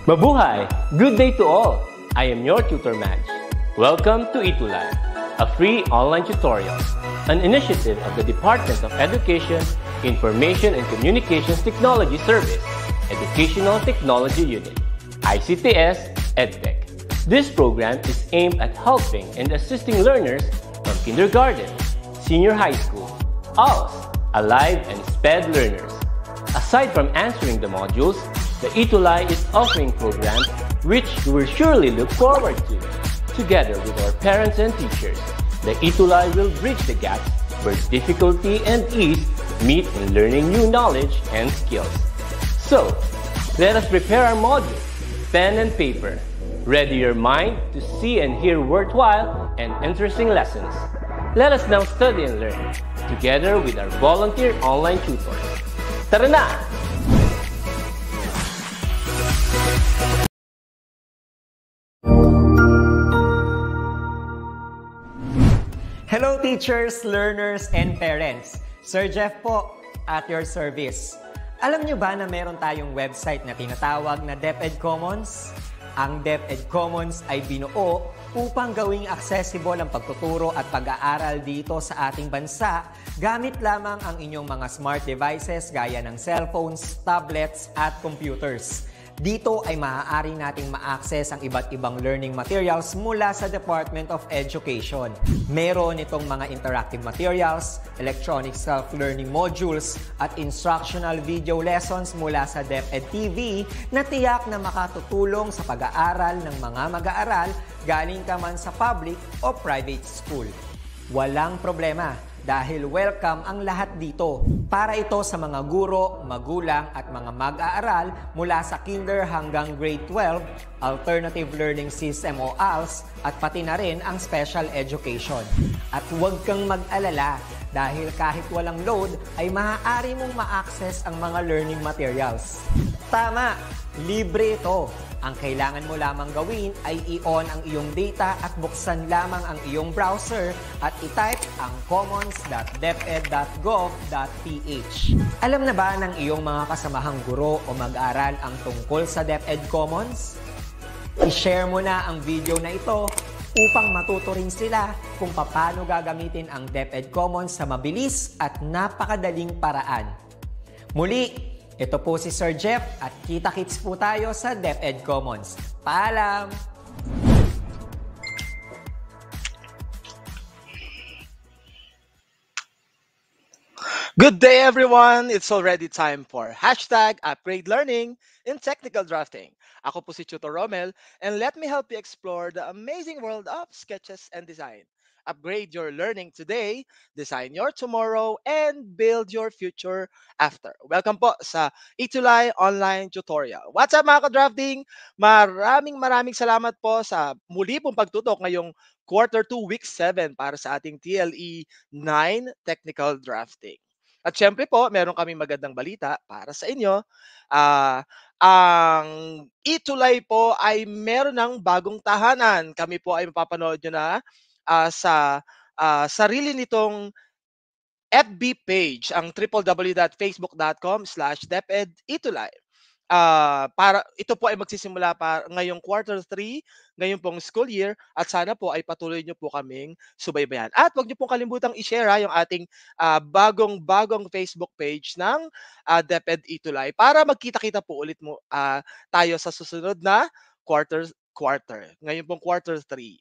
Mabuhay! Good day to all! I am your tutor Madge. Welcome to Itulay, a free online tutorial, an initiative of the Department of Education, Information and Communications Technology Service, Educational Technology Unit, ICTS EdTech. This program is aimed at helping and assisting learners from kindergarten, senior high school, ALS, Alive and SPED learners. Aside from answering the modules, the Itulay is offering programs which you will surely look forward to. Together with our parents and teachers, the Itulay will bridge the gaps where difficulty and ease meet in learning new knowledge and skills. So, let us prepare our modules, pen and paper. Ready your mind to see and hear worthwhile and interesting lessons. Let us now study and learn, together with our volunteer online tutors. Tara na! Hello teachers, learners, and parents. Sir Jeff po, at your service. Alam nyo ba na meron tayong website na tinatawag na DepEd Commons? Ang DepEd Commons ay binuo upang gawing accessible ang pagtuturo at pag-aaral dito sa ating bansa gamit lamang ang inyong mga smart devices gaya ng cellphones, tablets, at computers. Dito ay maaari nating ma-access ang iba't ibang learning materials mula sa Department of Education. Meron itong mga interactive materials, electronic self-learning modules, at instructional video lessons mula sa DepEd TV na tiyak na makatutulong sa pag-aaral ng mga mag-aaral galing ka man sa public o private school. Walang problema dahil welcome ang lahat dito. Para ito sa mga guro, magulang at mga mag-aaral mula sa kinder hanggang grade 12, Alternative Learning System o ALS, at pati na rin ang special education. At huwag kang mag-alala dahil kahit walang load ay maaari mong ma-access ang mga learning materials. Tama! Libre ito. Ang kailangan mo lamang gawin ay i-on ang iyong data at buksan lamang ang iyong browser at i-type ang commons.deped.gov.ph. Alam na ba ng iyong mga kasamahang guro o mag-aral ang tungkol sa DepEd Commons? I-share mo na ang video na ito upang matuto rin sila kung paano gagamitin ang DepEd Commons sa mabilis at napakadaling paraan. Muli, ito po si Sir Jeff at kita-kits po tayo sa DepEd Commons. Paalam! Good day everyone! It's already time for #Upgrade Learning in Technical Drafting. Ako po si Tutor Romel and let me help you explore the amazing world of sketches and design. Upgrade your learning today, design your tomorrow, and build your future after. Welcome po sa Itulay Online Tutorial. What's up mga ka-drafting? Maraming salamat po sa muli pong pagtutok ngayong Quarter 2, Week 7 para sa ating TLE 9 Technical Drafting. At syempre po, meron kaming magandang balita para sa inyo. Ang Itulay po ay meron ng bagong tahanan. Kami po ay mapapanood nyo na sa sarili nitong FB page, ang www.facebook.com/DepEdItulay. Para ito po ay magsisimula ngayong Quarter 3, ngayon pong school year, at sana po ay patuloy nyo po kaming subaybayan. At huwag nyo pong kalimutang i-share yung ating bagong Facebook page ng DepEd Itulay para magkita-kita po ulit tayo sa susunod na quarter. Ngayon pong Quarter 3.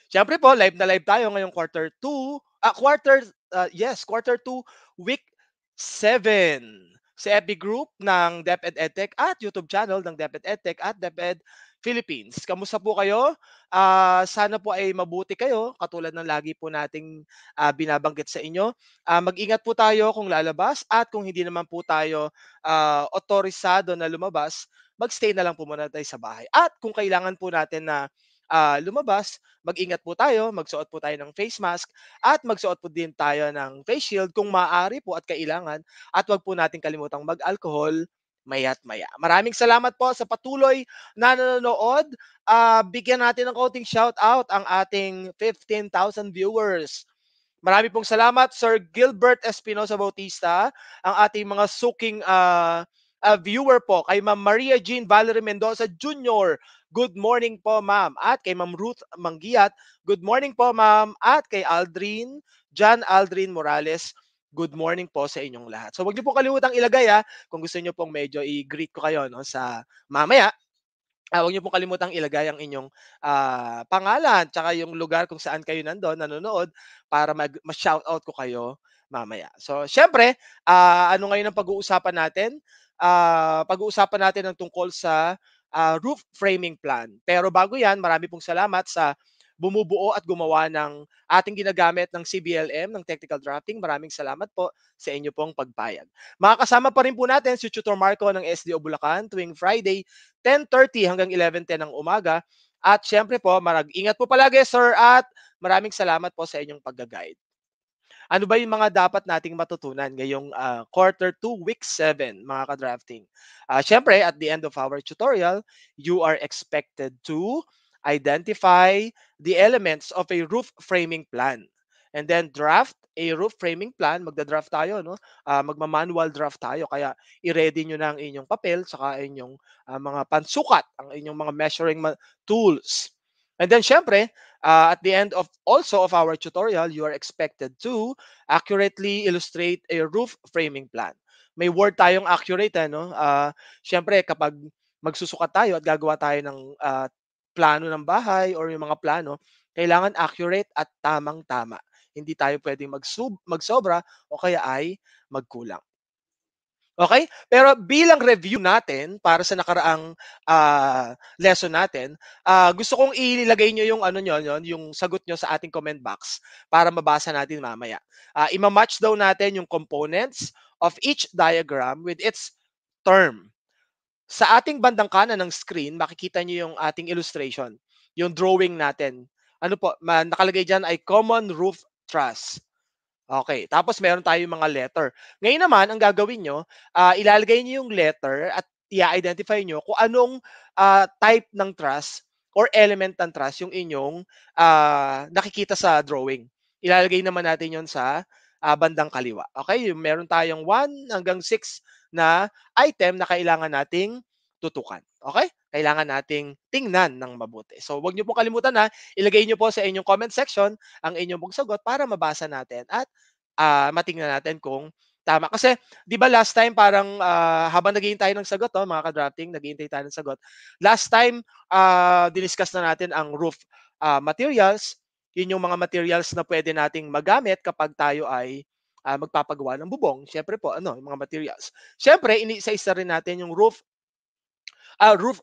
Siyempre po, live na live tayo ngayong Quarter 2, Quarter 2, Week 7. Sa FB group ng DepEd EdTech at YouTube channel ng DepEd EdTech at DepEd Philippines. Kamusta po kayo? Sana po ay mabuti kayo, katulad ng lagi po nating binabanggit sa inyo. Mag-ingat po tayo kung lalabas at kung hindi naman po tayo otorisado na lumabas, mag-stay na lang po muna tayo sa bahay. At kung kailangan po natin na lumabas, mag-ingat po tayo, magsuot po tayo ng face mask at magsuot po din tayo ng face shield kung maaari po at kailangan, at wag po natin kalimutang mag-alcohol maya't maya. Maraming salamat po sa patuloy na nanonood. Bigyan natin ng konting shout out ang ating 15,000 viewers. Marami pong salamat, Sir Gilbert Espinosa Bautista, ang ating mga suking viewer po, kay Ma'am Maria Jean Valerie Mendoza Jr., good morning po, ma'am. At kay Ma'am Ruth Manggiat, good morning po, ma'am. At kay John Aldrin Morales, good morning po sa inyong lahat. So, wag niyo po kalimutang ilagay, kung gusto niyo pong medyo i-greet ko kayo, no, sa mamaya. Huwag niyo pong kalimutang ilagay ang inyong pangalan tsaka yung lugar kung saan kayo nanonood para ma-shoutout ko kayo mamaya. So, siyempre, ano ngayon ang pag-uusapan natin? Pag-uusapan natin ang tungkol sa roof framing plan. Pero bago yan, marami pong salamat sa bumubuo at gumawa ng ating ginagamit ng CBLM, ng technical drafting. Maraming salamat po sa inyo pong pagpayag. Makakasama pa rin po natin si Tutor Marco ng SDO Bulacan tuwing Friday, 10:30 hanggang 11:10 ng umaga. At syempre po, ingat po palagi, sir, at maraming salamat po sa inyong pag-guide. Ano ba yung mga dapat nating matutunan ngayong quarter 2, week 7, mga ka-drafting? Syempre, at the end of our tutorial, you are expected to identify the elements of a roof framing plan. And then draft a roof framing plan. Magda-draft tayo, no? Magma-manual draft tayo. Kaya i-ready nyo na ang inyong papel saka inyong mga pansukat, ang inyong mga measuring tools. And then, syempre, at the end of our tutorial, you are expected to accurately illustrate a roof framing plan. May word tayong accurate, no? Syempre, kapag magsusukat tayo at gagawa tayo ng plano ng bahay or yung mga plano, kailangan accurate at tamang-tama. Hindi tayo pwedeng magsobra o kaya ay magkulang. Okay? Pero bilang review natin para sa nakaraang lesson natin, gusto kong ilagay nyo yung yung sagot nyo sa ating comment box para mabasa natin mamaya. Ima-match daw natin yung components of each diagram with its term. Sa ating bandang kanan ng screen, makikita nyo yung ating illustration, yung drawing natin. Ano po, nakalagay dyan ay common roof truss. Okay, tapos meron tayong mga letter. Ngayon naman, ang gagawin nyo, ilalagay nyo yung letter at i-identify nyo kung anong type ng truss or element ng truss yung inyong nakikita sa drawing. Ilalagay naman natin yon sa bandang kaliwa. Okay, meron tayong 1 hanggang 6 na item na kailangan nating tutukan. Okay? Kailangan nating tingnan ng mabuti. So, wag niyo pong kalimutan na ilagay niyo po sa inyong comment section ang inyong pong sagot para mabasa natin at matingnan natin kung tama. Kasi, di ba last time parang habang naghihintay ng sagot, mga ka-drafting, naghihintay tayo ng sagot. Last time, diniscuss na natin ang roof materials. Yun yung mga materials na pwede nating magamit kapag tayo ay magpapagawa ng bubong. Siyempre po, yung mga materials. Siyempre, iniisa-isa rin natin yung roof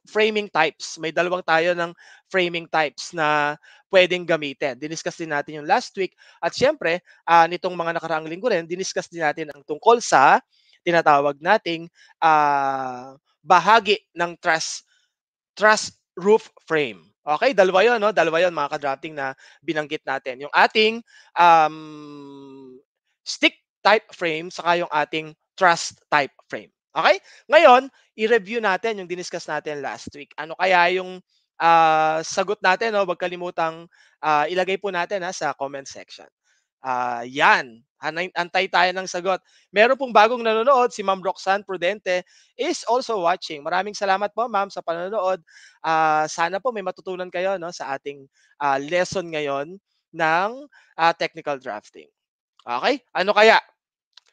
framing types. May dalawang tayo ng framing types na pwedeng gamitin. Diniscuss din natin yung last week. At syempre, nitong mga nakaraang linggo rin, diniscuss din natin ang tungkol sa tinatawag nating bahagi ng truss roof frame. Okay, dalawa yun, no? Dalawa yun, mga ka-drafting na binanggit natin. Yung ating stick type frame saka yung ating truss type frame. Okay? Ngayon, i-review natin yung diniscuss natin last week. Ano kaya yung sagot natin, no? Huwag kalimutang ilagay po natin sa comment section. Yan. Antay tayo ng sagot. Meron pong bagong nanonood, si Ma'am Roxanne Prudente is also watching. Maraming salamat po, Ma'am, sa panonood. Sana po may matutunan kayo, no, sa ating lesson ngayon ng technical drafting. Okay? Ano kaya?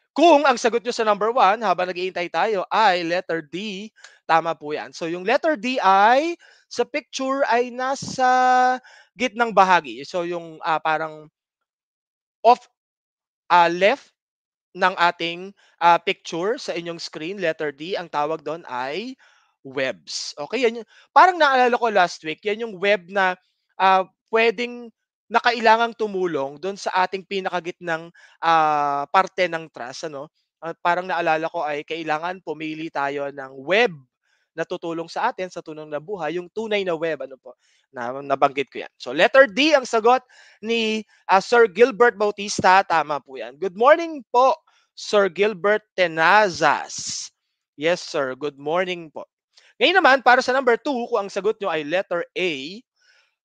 Kung ang sagot nyo sa number 1, habang nag-iintay tayo, ay letter D, tama po yan. So, yung letter D ay, sa picture, ay nasa gitnang bahagi. So, yung parang off left ng ating picture sa inyong screen, letter D, ang tawag doon ay webs. Okay, yan yung, parang naalala ko last week, yan yung web na pwedeng na kailangang tumulong doon sa ating pinakagitnang parte ng truss. Parang naalala ko ay kailangan pumili tayo ng web na tutulong sa atin sa tunay na buhay, yung tunay na web, nabanggit ko yan. So, letter D ang sagot ni Sir Gilbert Bautista. Tama po yan. Good morning po, Sir Gilbert Tenazas. Yes, sir. Good morning po. Ngayon naman, para sa number 2, kung ang sagot nyo ay letter A,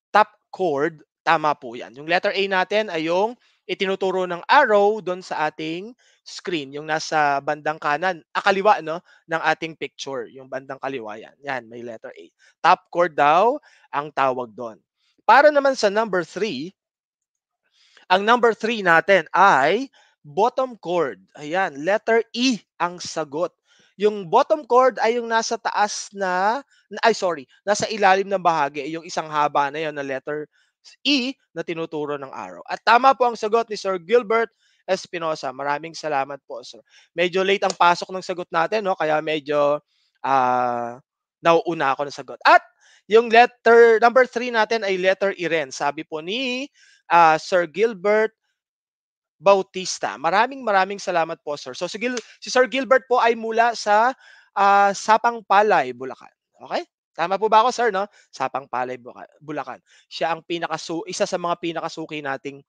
top chord, tama po yan. Yung letter A natin ay yung itinuturo ng arrow doon sa ating screen, yung nasa bandang kanan, kaliwa, no, ng ating picture, yung bandang kaliwa yan. Yan, may letter A. Top chord daw ang tawag doon. Para naman sa number 3, ang number 3 natin ay bottom chord. Ayan, letter E ang sagot. Yung bottom chord ay yung nasa taas nasa ilalim ng bahagi, yung isang haba na yon na letter E na tinuturo ng arrow. At tama po ang sagot ni Sir Gilbert Espinosa. Maraming salamat po, sir. Medyo late ang pasok ng sagot natin, no? Kaya medyo nauuna ako ng sagot. At yung letter number 3 natin ay letter E rin. Sabi po ni Sir Gilbert Bautista. Maraming salamat po, sir. So si Sir Gilbert po ay mula sa Sapang Palay, Bulacan. Okay? Tama po ba ako, sir, no? Sapang Palay, Bulacan. Siya ang isa sa mga pinakasuki nating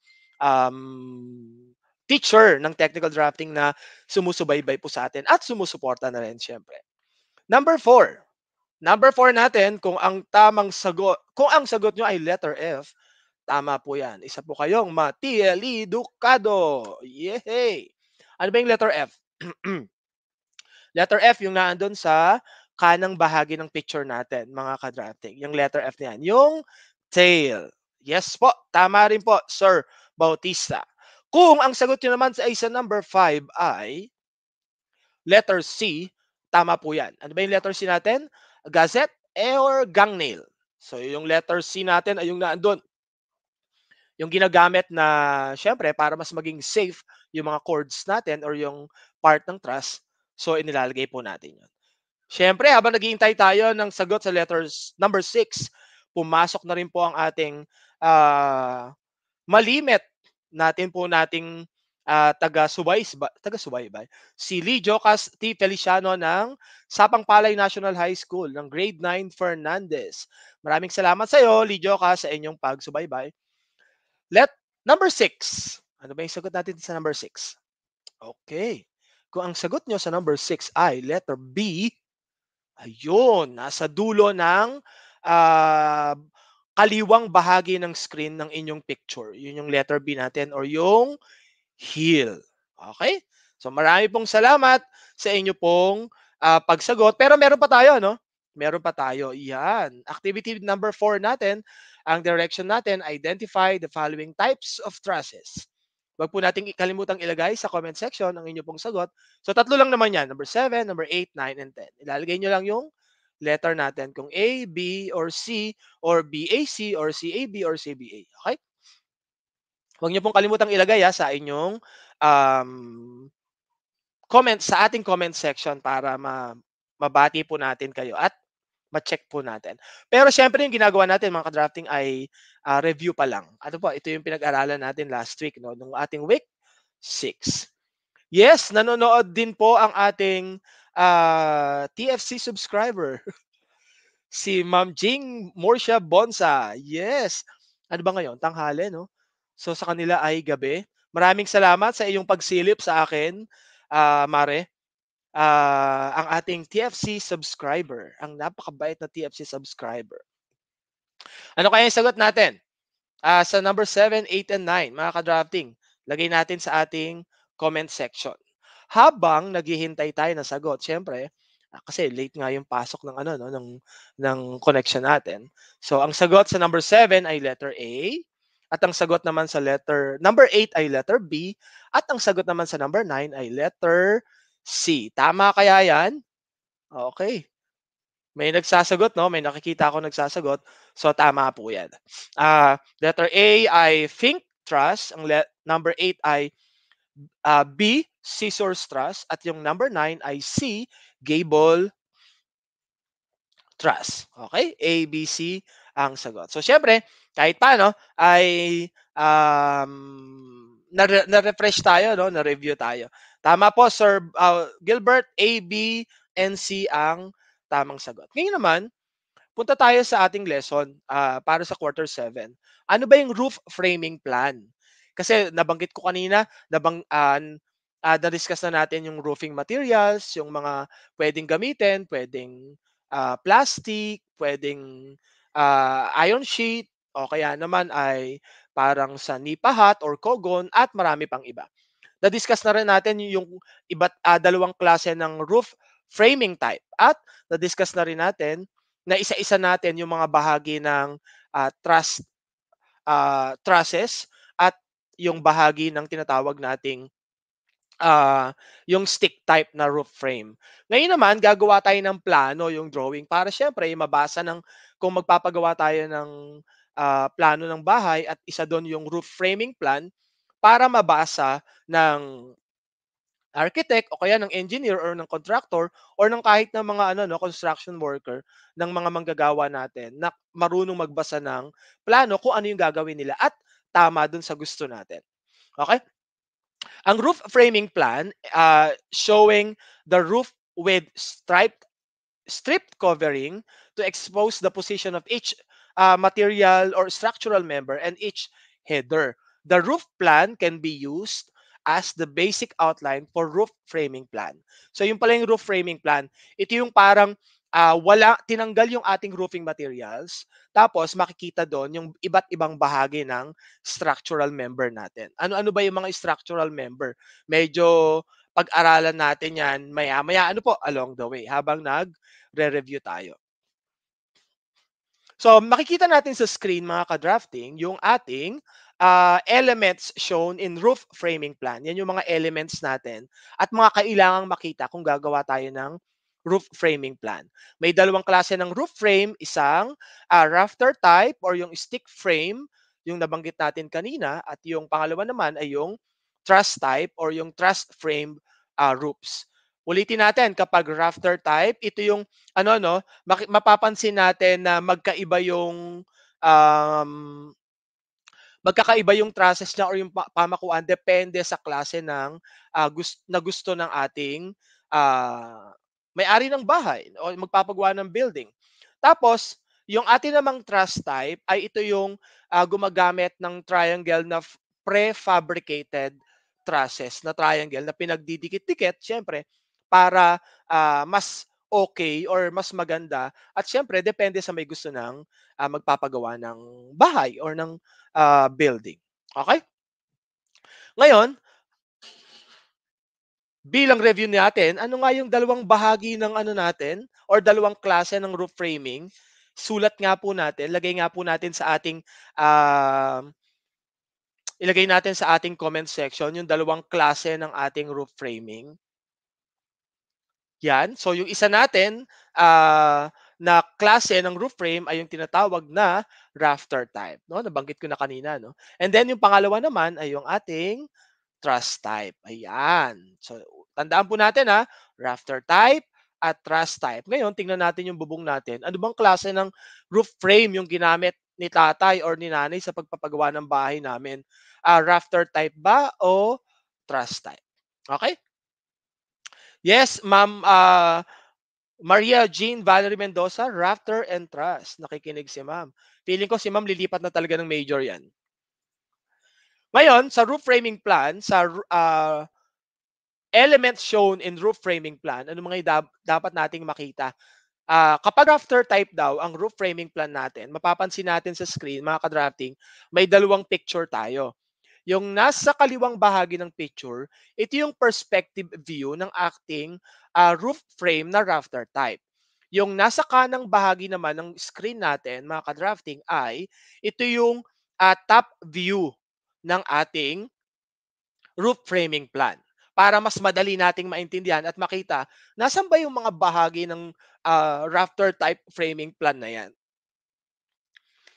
teacher ng technical drafting na sumusubaybay po sa atin at sumusuporta na rin, syempre. Number 4. Number 4 natin, kung ang sagot nyo ay letter F, tama po yan. Isa po kayong matielidukado. Yehey! Ano ba yung letter F? Letter F yung naandun sa kanang bahagi ng picture natin, mga ka-drafting. Yung letter F na yan. Yung tail. Yes po. Tama rin po, Sir Bautista. Kung ang sagot nyo naman sa number 5 ay letter C, tama po yan. Ano ba yung letter C natin? Gazette or gangnail. So yung letter C natin ay yung naandun. Yung ginagamit na, syempre, para mas maging safe yung mga chords natin or yung part ng truss. So, inilalagay po natin yun. Syempre, habang naghihintay tayo ng sagot sa letters number 6, pumasok na rin po ang ating malimit nating taga-subaybay. Si Lee Jocas T. Feliciano ng Sapang Palay National High School ng Grade 9 Fernandez. Maraming salamat sa iyo, Lee Jocas, sa inyong pagsubaybay. Number 6. Ano ba yung sagot natin sa number 6? Okay. Kung ang sagot nyo sa number 6 ay letter B, ayun, nasa dulo ng kaliwang bahagi ng screen ng inyong picture. Yun yung letter B natin or yung heel. Okay? So marami pong salamat sa inyo pong pagsagot. Pero meron pa tayo, no? Meron pa tayo. Yan. Activity number 4 natin. Ang direction natin, identify the following types of trusses. Huwag po nating kalimutang ilagay sa comment section ang inyo pong sagot. So, 3 lang naman yan. Number 7, number 8, 9, and 10. Ilalagay nyo lang yung letter natin. Kung A, B, or C, or BAC, or CAB, or CBA. Okay? Huwag nyo pong kalimutang ilagay sa inyong comment sa ating comment section para mabati po natin kayo at ma-check po natin. Pero syempre yung ginagawa natin mga ka-drafting ay review pa lang. Ano po, ito yung pinag-aralan natin last week, no, nung ating week 6. Yes, nanonood din po ang ating TFC subscriber. Si Ma'am Jing Morcia Bonsa. Yes. Ano ba ngayon? Tanghali, no? So sa kanila ay gabi. Maraming salamat sa iyong pagsilip sa akin, Mare. Ang ating TFC subscriber, ang napakabait na TFC subscriber. Ano kaya yung sagot natin? Sa number 7, 8, and 9, mga ka-drafting, lagay natin sa ating comment section. Habang naghihintay tayo ng sagot, syempre, kasi late nga yung pasok ng ng connection natin. So ang sagot sa number 7 ay letter A, at ang sagot naman sa number 8 ay letter B, at ang sagot naman sa number 9 ay letter C. Tama kaya yan? Okay. May nagsasagot, no? May nakikita ako nagsasagot. So, tama po yan. Letter A ay think truss. Ang number 8 ay B, scissors truss. At yung number 9 ay C, gable truss. Okay? A, B, C ang sagot. So, syempre, kahit paano, ay na-refresh tayo, no? Na-review tayo. Tama po, Sir Gilbert, A, B, and C ang tamang sagot. Ngayon naman, punta tayo sa ating lesson para sa quarter 7. Ano ba yung roof framing plan? Kasi nabanggit ko kanina, na-discuss na natin yung roofing materials, yung mga pwedeng gamitin, pwedeng plastic, pwedeng iron sheet, o kaya naman ay parang sa nipa hat or kogon at marami pang iba. na-discuss na rin natin yung dalawang klase ng roof framing type at na-discuss na rin natin na isa-isa natin yung mga bahagi ng trusses at yung bahagi ng tinatawag nating yung stick type na roof frame. Ngayon naman, gagawa tayo ng plano, yung drawing, para syempre mabasa kung magpapagawa tayo ng plano ng bahay at isa doon yung roof framing plan para mabasa ng architect o kaya ng engineer or ng contractor or ng kahit ng mga construction worker ng mga manggagawa natin na marunong magbasa ng plano kung ano yung gagawin nila at tama dun sa gusto natin. Okay? Ang roof framing plan, showing the roof with stripped covering to expose the position of each material or structural member and each header. The roof plan can be used as the basic outline for roof framing plan. So yung pala yung roof framing plan, ito yung parang tinanggal yung ating roofing materials, tapos makikita doon yung iba't ibang bahagi ng structural member natin. Ano-ano ba yung mga structural member? Medyo pag-aralan natin yan maya-maya along the way habang nagre-review tayo. So makikita natin sa screen mga ka-drafting yung ating elements shown in roof framing plan. Yan yung mga elements natin at mga kailangang makita kung gagawa tayo ng roof framing plan. May dalawang klase ng roof frame, isang rafter type or yung stick frame, yung nabanggit natin kanina, at yung pangalawa naman ay yung truss type or yung truss frame roofs. Ulitin natin, kapag rafter type, ito yung mapapansin natin na magkakaiba yung trusses niya or yung pamakuan depende sa klase ng gusto ng ating may-ari ng bahay o magpapagawa ng building. Tapos, yung ating namang truss type ay ito yung gumagamit ng triangle na prefabricated trusses na triangle na pinagdidikit-dikit, syempre, para mas okay or mas maganda at syempre depende sa may gusto ng magpapagawa ng bahay or ng building. Okay? Ngayon, bilang review natin, ano nga yung dalawang bahagi ng natin or dalawang klase ng roof framing? Sulat nga po natin, ilagay natin sa ating comment section yung dalawang klase ng ating roof framing. Yan. So yung isa natin na klase ng roof frame ay yung tinatawag na rafter type, no? Nabanggit ko na kanina, no? And then yung pangalawa naman ay yung ating truss type. Ayan. So tandaan po natin rafter type at truss type. Ngayon, tingnan natin yung bubong natin. Ano bang klase ng roof frame yung ginamit ni tatay or ni nanay sa pagpapagawa ng bahay namin? Rafter type ba o truss type? Okay? Yes, Ma'am Maria Jean Valerie Mendoza, rafter and truss. Nakikinig si Ma'am. Feeling ko si Ma'am lilipat na talaga ng major yan. Ngayon, sa roof framing plan, sa elements shown in roof framing plan, ano mga dapat nating makita? Kapag rafter type daw ang roof framing plan natin, mapapansin natin sa screen, mga ka-drafting, may dalawang picture tayo. Yung nasa kaliwang bahagi ng picture, ito yung perspective view ng acting roof frame na rafter type. Yung nasa kanang bahagi naman ng screen natin, mga ka-drafting, ay ito yung top view ng ating roof framing plan. Para mas madali nating maintindihan at makita nasan ba yung mga bahagi ng rafter type framing plan na yan.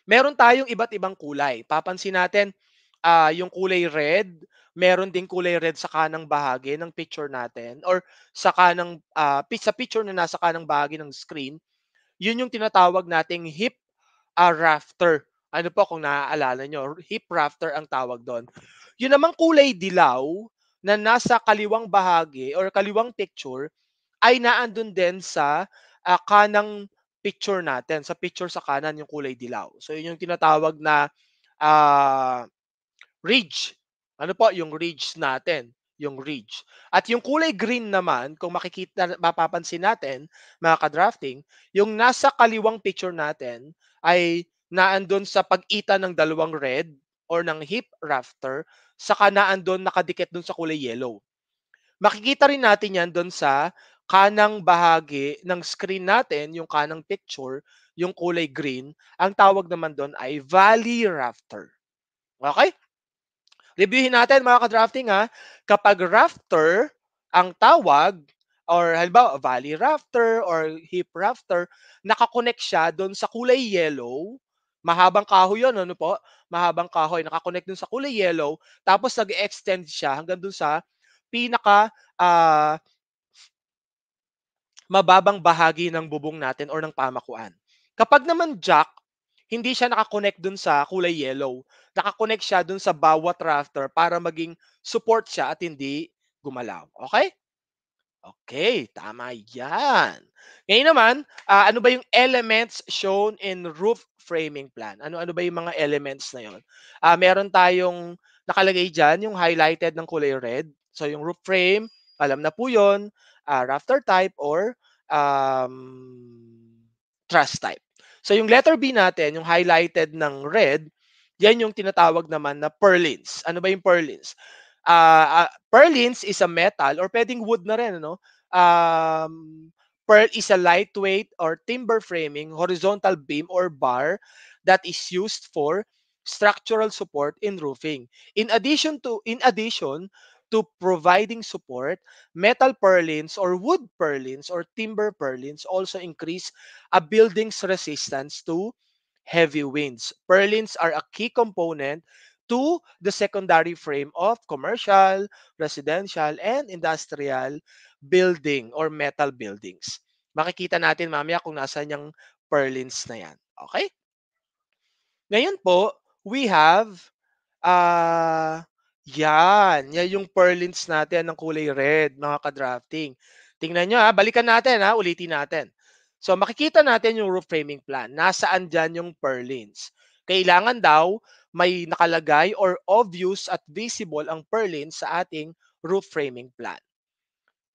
Meron tayong iba't ibang kulay. Papansin natin yung kulay red, meron ding kulay red sa kanang bahagi ng picture natin or sa picture na nasa kanang bahagi ng screen. Yun yung tinatawag nating hip rafter. Ano po kung naaalala nyo? Hip rafter ang tawag doon. Yun namang kulay dilaw na nasa kaliwang bahagi or kaliwang picture ay naandun din sa kanang picture natin. Sa picture sa kanan yung kulay dilaw. So yun yung tinatawag na ridge. Ano po? Yung ridge natin. Yung ridge. At yung kulay green naman, kung mapapansin natin, mga ka-drafting, yung nasa kaliwang picture natin ay naandun sa pagitan ng dalawang red. or ng hip rafter sa kanaan doon nakadikit doon sa kulay yellow. Makikita rin natin yan doon sa kanang bahagi ng screen natin, yung kanang picture, yung kulay green. Ang tawag naman doon ay valley rafter. Okay? Reviewin natin mga ka-drafting ha. Kapag rafter ang tawag, or halimbawa valley rafter or hip rafter, nakakonect siya doon sa kulay yellow. Mahabang kahoy yun, ano po? Mahabang kahoy. Nakakonect doon sa kulay yellow. Tapos nag-extend siya hanggang doon sa pinaka mababang bahagi ng bubong natin or ng pamakuan. Kapag naman jack, hindi siya nakakonect dun sa kulay yellow. Nakakonect siya dun sa bawat rafter para maging support siya at hindi gumalaw. Okay? Okay, tama yan. Ngayon naman, ano ba yung elements shown in roof framing plan? Ano-ano ba yung mga elements na yon? Meron tayong nakalagay dyan, yung highlighted ng kulay red. So yung roof frame, alam na po yun, rafter type or truss type. So yung letter B natin, yung highlighted ng red, yan yung tinatawag naman na purlins. Ano ba yung purlins? Purlins is a metal or pwedeng wood na rin, ano? Pearl is a lightweight or timber framing horizontal beam or bar that is used for structural support in roofing. In addition to providing support, metal purlins or wood purlins or timber purlins also increase a building's resistance to heavy winds. Purlins are a key component to the secondary frame of commercial, residential, and industrial building or metal buildings. Makikita natin mamaya kung nasaan yung purlins na yan. Okay? Ngayon po, we have, yan. Yan yung purlins natin ng kulay red, mga ka-drafting. Tingnan nyo ha, balikan natin ha, ulitin natin. So makikita natin yung roof framing plan. Nasaan dyan yung purlins? Kailangan daw may nakalagay or obvious at visible ang purlins sa ating roof framing plan.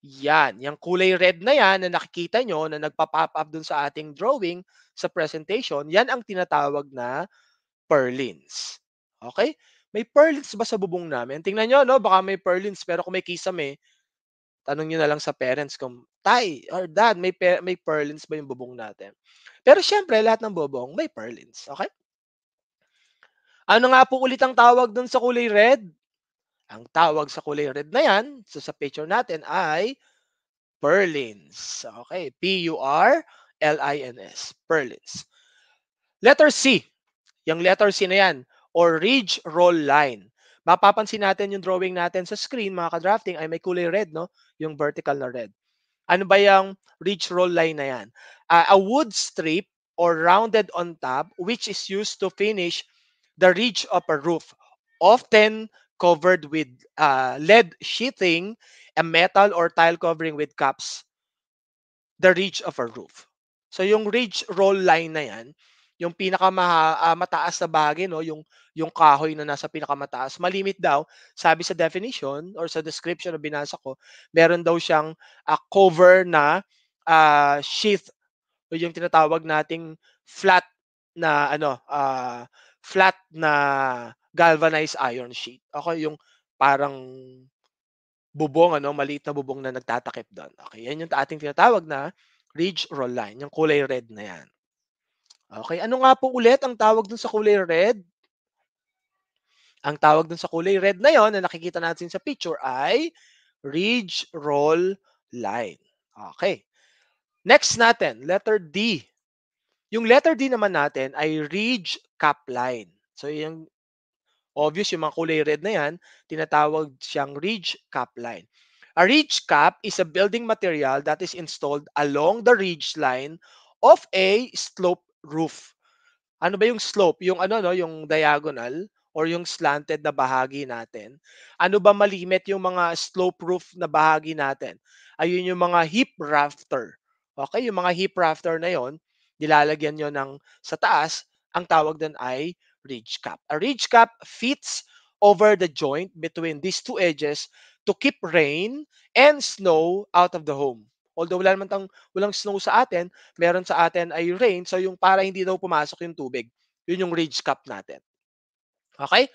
Yan, yung kulay red na yan na nakikita nyo na nagpa-pop up dun sa ating drawing sa presentation, yan ang tinatawag na purlins. Okay? May purlins ba sa bubong namin? Tingnan nyo, no? Baka may purlins, pero kung may kisame, tanong nyo na lang sa parents kung, Tay or Dad, may purlins ba yung bubong natin? Pero syempre, lahat ng bubong may purlins. Okay? Ano nga po ulit ang tawag dun sa kulay red? Ang tawag sa kulay red na yan, so sa picture natin ay purlins. Okay, P-U-R-L-I-N-S, purlins. Letter C, yung letter C na yan, or ridge roll line. Mapapansin natin yung drawing natin sa screen, mga ka-drafting, ay may kulay red, no? Yung vertical na red. Ano ba yung ridge roll line na yan? A wood strip or rounded on top which is used to finish the ridge of a roof, often covered with lead sheathing, a metal or tile covering with caps, the ridge of a roof. So yung ridge roll line na yan, yung mataas na bahagi, no, yung kahoy na nasa pinakamataas, malimit daw, sabi sa definition or sa description na binasa ko, meron daw siyang cover na sheath o yung tinatawag nating flat na flat na galvanized iron sheet. Okay, yung parang bubong, maliit na bubong na nagtatakip doon. Okay, yan yung ating tinatawag na ridge roll line, yung kulay red na yan. Okay, ano nga po ulit ang tawag dun sa kulay red? Ang tawag dun sa kulay red na yon na nakikita natin sa picture ay ridge roll line. Okay. Next natin, letter D. Yung letter D naman natin ay ridge cap line. So yung obvious, yung mga kulay red na yan, tinatawag siyang ridge cap line. A ridge cap is a building material that is installed along the ridge line of a slope roof. Ano ba yung slope? Yung yung diagonal or yung slanted na bahagi natin. Ano ba malimit yung mga slope roof na bahagi natin? Ayun yung mga hip rafter. Okay, yung mga hip rafter na yon, nilalagyan nyo sa taas, ang tawag doon ay ridge cap. A ridge cap fits over the joint between these two edges to keep rain and snow out of the home. Although walang snow sa atin, meron sa atin ay rain, so yung para hindi daw pumasok yung tubig. Yun yung ridge cap natin. Okay?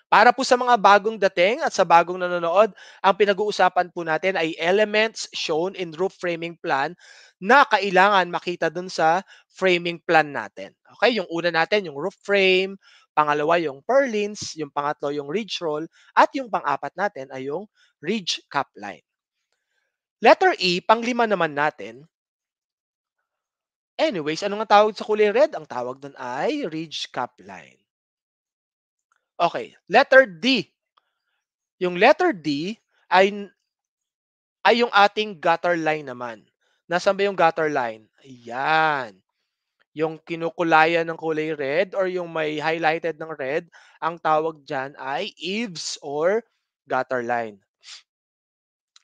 Para po sa mga bagong dating at sa bagong nanonood, ang pinag-uusapan po natin ay elements shown in roof framing plan na kailangan makita dun sa framing plan natin. Okay, yung una natin yung roof frame, pangalawa yung purlins, yung pangatlo yung ridge roll, at yung pang-apat natin ay yung ridge cap line. Letter E, panglima naman natin. Anyways, ano nga tawag sa kulay red? Ang tawag dun ay ridge cap line. Okay, letter D. Yung letter D ay yung ating gutter line naman. Nasaan ba yung gutter line? Ayan. Yung kinukulayan ng kulay red or yung may highlighted ng red, ang tawag dyan ay eaves or gutter line.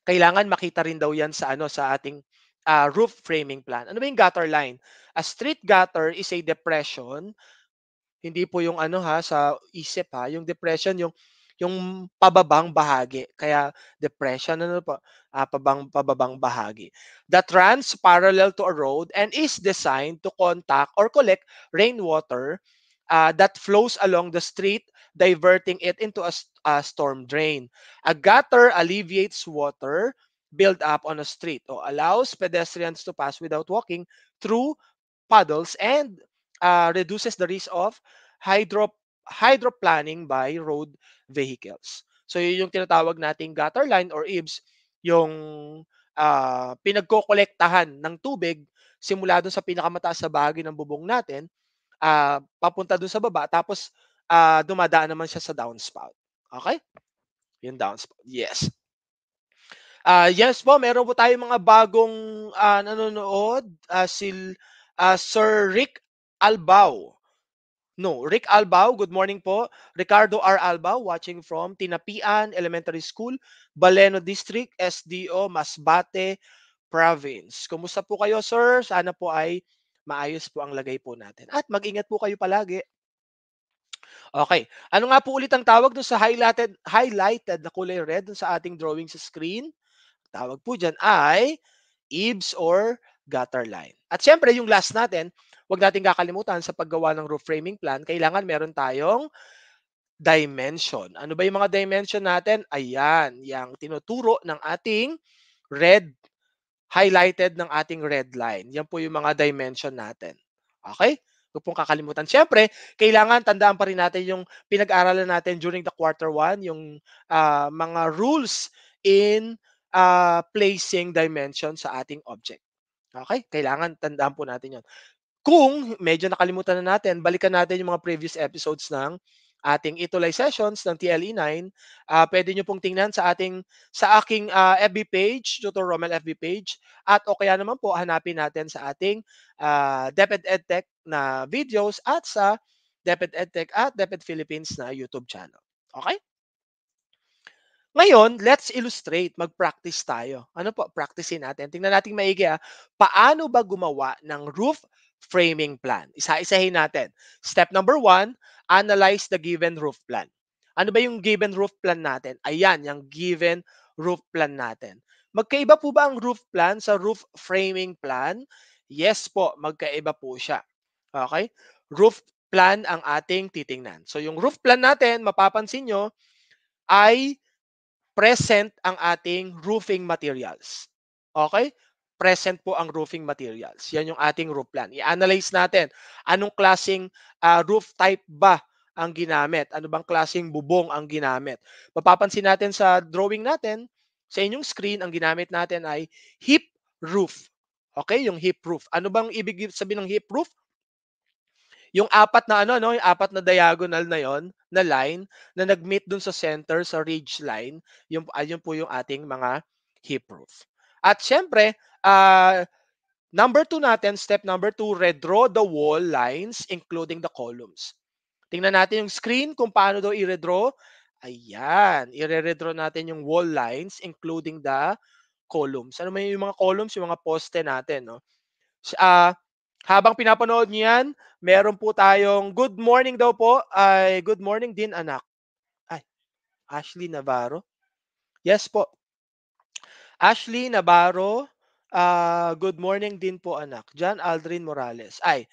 Kailangan makita rin daw yan sa sa ating roof framing plan. Ano ba yung gutter line? A street gutter is a depression. Hindi po yung sa isip yung depression yung pababang bahagi. Kaya depression po, pababang bahagi. That runs parallel to a road and is designed to contact or collect rainwater that flows along the street, diverting it into a storm drain. A gutter alleviates water build up on a street or allows pedestrians to pass without walking through puddles and reduces the risk of hydro hydroplaning by road vehicles. So yun yung tinatawag nating gutter line or eaves, yung pinagkokolektahan ng tubig simula doon sa pinakamataas na bahagi ng bubong natin, papunta doon sa baba, tapos dumadaan naman siya sa downspout. Okay? Yung downspout. Yes. Yes po, meron po tayong mga bagong nanonood. Sir Rick Albao. No, Rick Albao, good morning po. Ricardo R. Albao, watching from Tinapian Elementary School, Baleno District, SDO, Masbate Province. Kumusta po kayo, sir? Sana po ay maayos po ang lagay po natin. At mag-ingat po kayo palagi. Okay. Ano nga po ulit ang tawag dun sa highlighted na kulay red dun sa ating drawing sa screen? Tawag po dyan ay eaves or gutter line. At syempre, yung last natin, huwag natin kakalimutan sa paggawa ng roof framing plan, kailangan meron tayong dimension. Ano ba yung mga dimension natin? Ayan, yung tinuturo ng ating red, highlighted ng ating red line. Yan po yung mga dimension natin. Okay? Huwag pong kakalimutan. Siyempre, kailangan tandaan pa rin natin yung pinag-aralan natin during the quarter 1, yung mga rules in placing dimension sa ating object. Okay? Kailangan tandaan po natin yon. Kung medyo nakalimutan na natin, balikan natin yung mga previous episodes ng ating Itulay sessions ng TLE9. Pwede nyo pong tingnan sa aking FB page, Tutor Romel FB page, at o kaya naman po hanapin natin sa ating DepEd EdTech na videos at sa DepEd EdTech at DepEd Philippines na YouTube channel. Okay? Ngayon, let's illustrate. Mag-practice tayo. Ano po? Practicein natin. Tingnan natin maigi paano ba gumawa ng roof framing plan? Isa-isahin natin. Step number 1, analyze the given roof plan. Ano ba yung given roof plan natin? Ayan, yung given roof plan natin. Magkaiba po ba ang roof plan sa roof framing plan? Yes po, magkaiba po siya. Okay? Roof plan ang ating titingnan. So yung roof plan natin, mapapansin nyo, ay present ang ating roofing materials. Okay? Present po ang roofing materials. Yan yung ating roof plan. I-analyze natin anong klaseng roof type ba ang ginamit. Ano bang klaseng bubong ang ginamit. Mapapansin natin sa drawing natin, sa inyong screen, ang ginamit natin ay hip roof. Okay? Yung hip roof. Ano bang ibig sabihin ng hip roof? Yung apat na yung apat na diagonal na yon na line na nag-meet dun sa center sa ridge line, yun po yung ating mga hip roof. At syempre, number 2 natin, step number 2, redraw the wall lines including the columns. Tingnan natin yung screen kung paano daw i-redraw. Ayan, i-redraw natin yung wall lines including the columns. Ano man yung mga columns, yung mga poste natin, no? Habang pinapanood niyo yan, meron po tayong good morning daw po. Ay, good morning din anak. Ay, Ashley Navarro. Yes po. Ashley Navarro, good morning din po anak. John Aldrin Morales. Ay,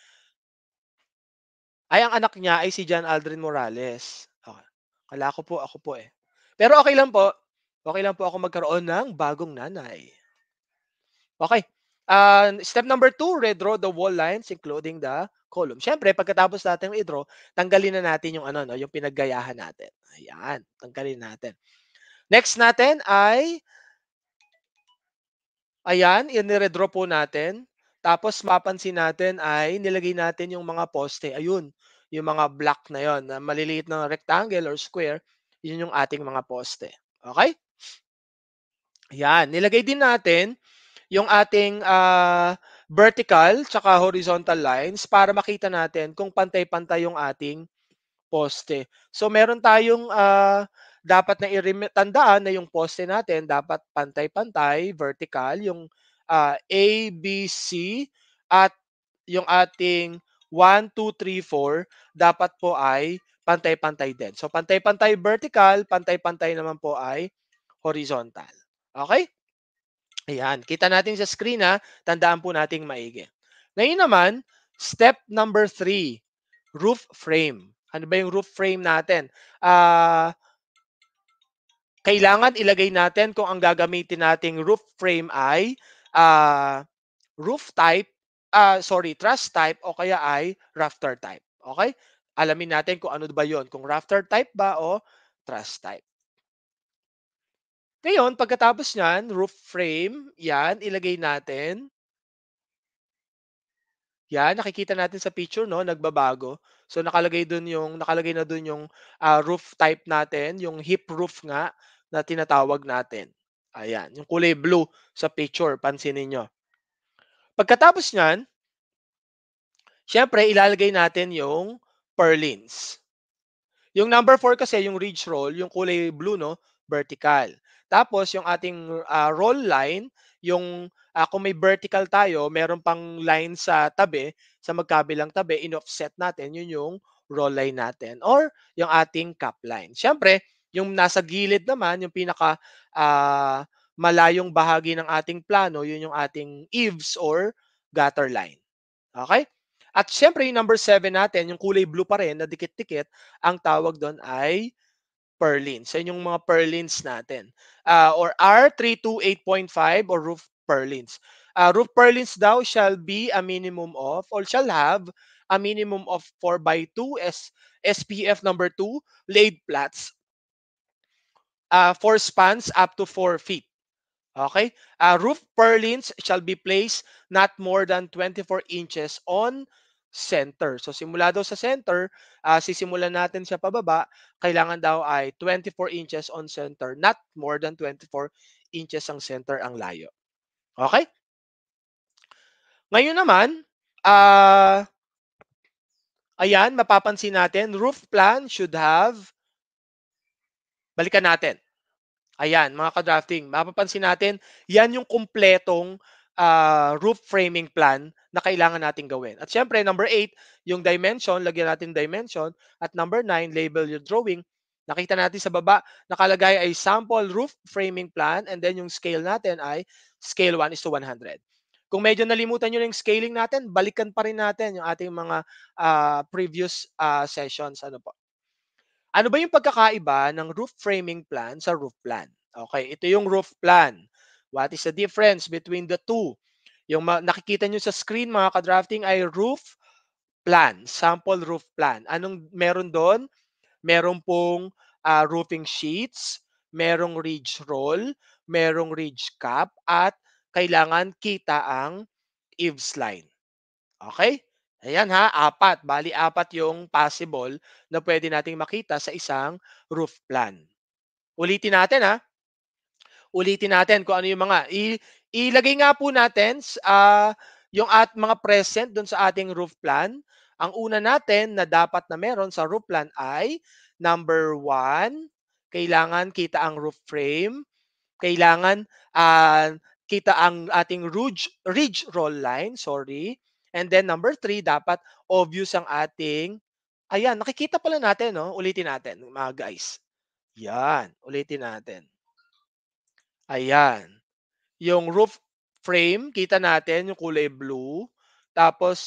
ang anak niya ay si John Aldrin Morales. Okay. Kala ko po, ako po eh. Pero okay lang po. Okay lang po ako magkaroon ng bagong nanay. Okay. Step number 2, redraw the wall lines including the column. Siyempre, pagkatapos natin i-draw, tanggalin na natin yung ano, no, yung pinaggayahan natin. Ayan, tanggalin natin. Next natin ay, ayan, i-redraw po natin. Tapos mapansin natin ay nilagay natin yung mga poste. Ayun, yung mga block na yon, na maliliit na rectangle or square, yun yung ating mga poste. Okay? Ayan, nilagay din natin yung ating vertical tsaka horizontal lines para makita natin kung pantay-pantay yung ating poste. So meron tayong dapat na tandaan na yung poste natin dapat pantay-pantay, vertical, yung A, B, C at yung ating 1, 2, 3, 4 dapat po ay pantay-pantay din. So pantay-pantay vertical, pantay-pantay naman po ay horizontal. Okay? Ayan, kita natin sa screen ha, tandaan po nating maigi. Ngayon naman, step number 3, roof frame. Ano ba yung roof frame natin? Kailangan ilagay natin kung ang gagamitin nating roof frame ay roof type, truss type o kaya ay rafter type. Okay? Alamin natin kung ano ba yon, kung rafter type ba o truss type. Ngayon, pagkatapos niyan, roof frame, yan, ilagay natin. Yan, nakikita natin sa picture, no, nagbabago. So nakalagay na dun yung roof type natin, yung hip roof nga na tinatawag natin. Ayan, yung kulay blue sa picture, pansinin niyo. Pagkatapos niyan, syempre ilalagay natin yung purlins. Yung number 4 kasi, yung ridge roll, yung kulay blue, no, vertical. Tapos yung ating roll line, yung kung may vertical tayo, meron pang line sa tabi, sa magkabilang tabi, in-offset natin, yun yung roll line natin or yung ating cap line. Siyempre, yung nasa gilid naman, yung pinaka malayong bahagi ng ating plano, yun yung ating eaves or gutter line. Okay? At siyempre, yung number 7 natin, yung kulay blue pa rin na dikit-dikit, ang tawag doon ay purlins. So, yung mga purlins natin. Or R328.5 or roof purlins. Roof purlins daw shall be a minimum of or shall have a minimum of 4x2 SPF number 2 laid flats for spans up to 4 feet. Okay? Roof purlins shall be placed not more than 24 inches on center. So simula daw sa center, sisimulan natin siya pababa, kailangan daw ay 24 inches on center, not more than 24 inches ang center ang layo. Okay? Ngayon naman, ayan, mapapansin natin, roof plan should have, balikan natin. Ayan, mga ka-drafting, mapapansin natin, yan yung kumpletong roof framing plan na kailangan natin gawin. At syempre, number 8, yung dimension, lagyan natin dimension. At number 9, label your drawing. Nakita natin sa baba, nakalagay ay sample roof framing plan and then yung scale natin ay scale 1:100. Kung medyo nalimutan nyo yung scaling natin, balikan pa rin natin yung ating mga previous sessions. Ano po? Ano ba yung pagkakaiba ng roof framing plan sa roof plan? Okay, ito yung roof plan. What is the difference between the two? Yung nakikita nyo sa screen, mga ka-drafting, ay roof plan, sample roof plan. Anong meron doon? Meron pong roofing sheets, merong ridge roll, merong ridge cap, at kailangan kita ang eaves line. Okay? Ayan ha, 4. Bali 4 yung possible na pwede nating makita sa isang roof plan. Ulitin natin ha. Ulitin natin kung ano yung mga. Ilagay nga po natin yung mga present doon sa ating roof plan. Ang una natin na dapat na meron sa roof plan ay number 1, kailangan kita ang roof frame. Kailangan kita ang ating ridge roll line, sorry. And then number 3, dapat obvious ang ating, ayan, nakikita pala natin, no? Ulitin natin, mga guys. Yan, ulitin natin. Ayan. Yung roof frame, kita natin yung kulay blue. Tapos,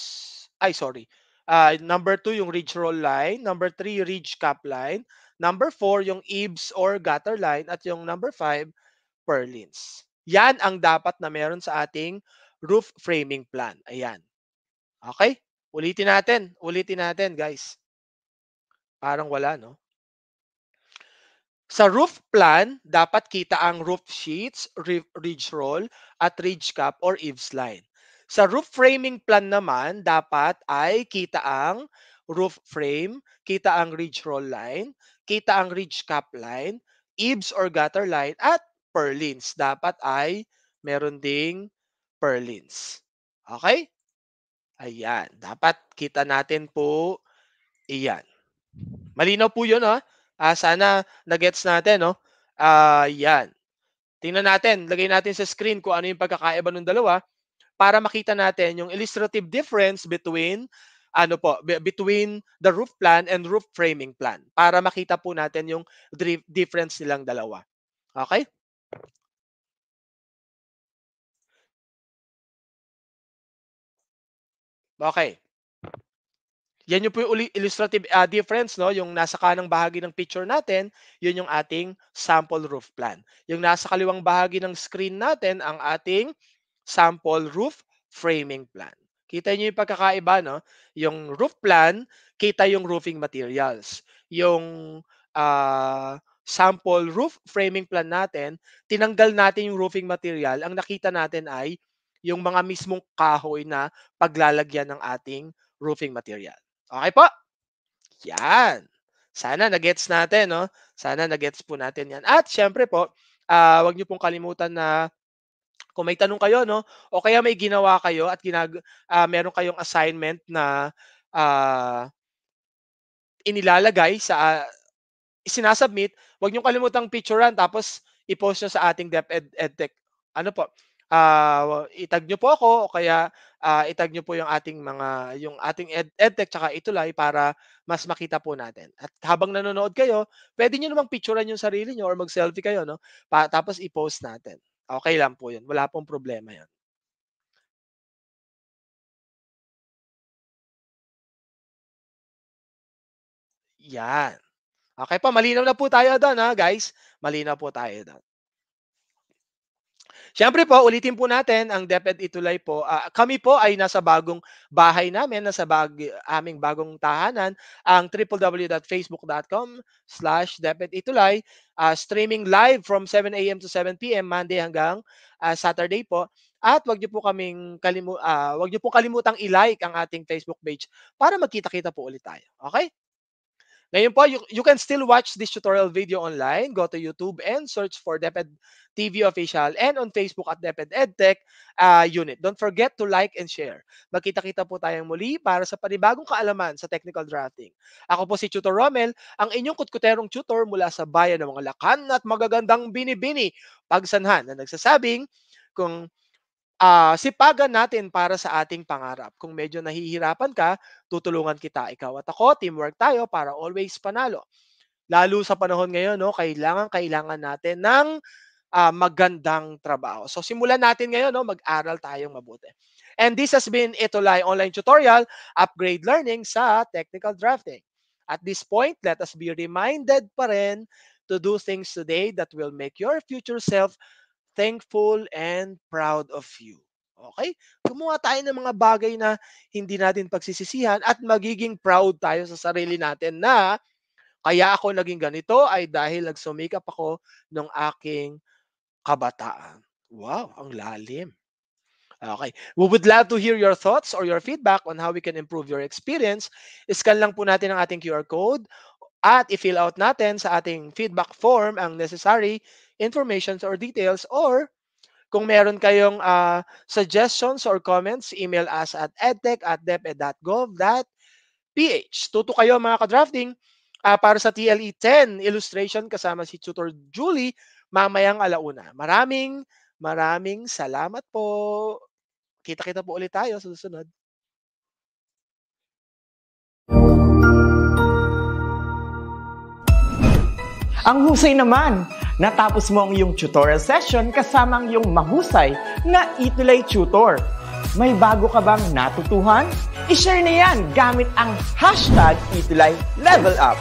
number 2, yung ridge roll line. Number 3, ridge cap line. Number 4, yung eaves or gutter line. At yung number 5, purlins. Yan ang dapat na meron sa ating roof framing plan. Ayan. Okay? Ulitin natin, guys. Parang wala, no? Sa roof plan, dapat kita ang roof sheets, ridge roll, at ridge cap or eaves line. Sa roof framing plan naman, dapat ay kita ang roof frame, kita ang ridge roll line, kita ang ridge cap line, eaves or gutter line, at purlins. Dapat ay meron ding purlins. Okay? Ayan. Dapat kita natin po iyan. Malinaw po yun, ha? Sana na-gets natin, no? Yan. Tingnan natin, lagay natin sa screen kung ano yung pagkakaiba ng dalawa para makita natin yung illustrative difference between between the roof plan and roof framing plan para makita po natin yung difference nilang dalawa. Okay? Okay. Yan yung po yung illustrative difference, no? Yung nasa kanang bahagi ng picture natin, yun yung ating sample roof plan. Yung nasa kaliwang bahagi ng screen natin, ang ating sample roof framing plan. Kita niyo yung pagkakaiba, no? Yung roof plan, kita yung roofing materials. Yung sample roof framing plan natin, tinanggal natin yung roofing material. Ang nakita natin ay yung mga mismong kahoy na paglalagyan ng ating roofing material. Okay po? Yan. Sana na-gets natin, no? Sana na-gets po natin yan. At syempre po, wag niyo pong kalimutan na kung may tanong kayo, no? O kaya may ginawa kayo at meron kayong assignment na inilalagay sa sinasubmit, wag niyo kalimutang picturean tapos i-post nyo sa ating DepEd EdTech. Ano po? Itag nyo po ako o kaya itag nyo po yung ating EdTech tsaka Itulay para mas makita po natin. At habang nanonood kayo, pwede nyo namang picturean yung sarili nyo or mag-selfie kayo, no? Tapos i-post natin. Okay lang po yun. Wala pong problema yun. Yan. Okay po, malinaw na po tayo doon, ha, guys? Malinaw po tayo doon. Siyempre po, ulitin po natin ang DepEd Itulay po. Kami po ay nasa bagong bahay namin, nasa aming bagong tahanan, ang www.facebook.com/DepEd Itulay. Streaming live from 7 a.m. to 7 p.m. Monday hanggang Saturday po. At wag niyo po kalimutang i-like ang ating Facebook page para magkita-kita po ulit tayo. Okay? Ngayon po, you can still watch this tutorial video online. Go to YouTube and search for DepEd TV Official and on Facebook at DepEd EdTech Unit. Don't forget to like and share. Magkita-kita po tayong muli para sa panibagong kaalaman sa technical drafting. Ako po si Tutor Romel, ang inyong kutkuterong tutor mula sa bayan ng mga lakan at magagandang binibini, Pagsanhan, na nagsasabing kung sipagan natin para sa ating pangarap. Kung medyo nahihirapan ka, tutulungan kita. Ikaw at ako, teamwork tayo para always panalo. Lalo sa panahon ngayon, no, kailangan natin ng magandang trabaho. So simulan natin ngayon, no, mag-aral tayong mabuti. And this has been Itulay Online Tutorial, Upgrade Learning sa Technical Drafting. At this point, let us be reminded pa rin to do things today that will make your future self thankful and proud of you. Okay? Gumawa tayo ng mga bagay na hindi natin pagsisisihan at magiging proud tayo sa sarili natin na kaya ako naging ganito ay dahil nagsumikap ako ng aking kabataan. Wow, ang lalim. Okay. We would love to hear your thoughts or your feedback on how we can improve your experience. Scan lang po natin ang ating QR code at i-fill out natin sa ating feedback form ang necessary information or details, or kung meron kayong suggestions or comments, email us at edtech@deped.gov.ph. Tuto kayo mga ka-drafting para sa TLE 10 illustration kasama si Tutor Julie mamayang 1:00. Maraming salamat po. Kita-kita po ulit tayo sa susunod. Ang husay naman! Natapos mo ang iyong tutorial session kasama ang iyong mahusay na Itulay Tutor. May bago ka bang natutuhan? I-share na yan gamit ang hashtag #ItulayLevelUp.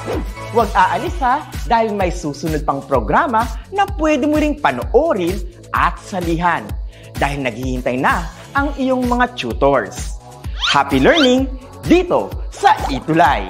Huwag aalis ha, dahil may susunod pang programa na pwede mo ring panoorin at salihan. Dahil naghihintay na ang iyong mga tutors. Happy learning dito sa Itulay!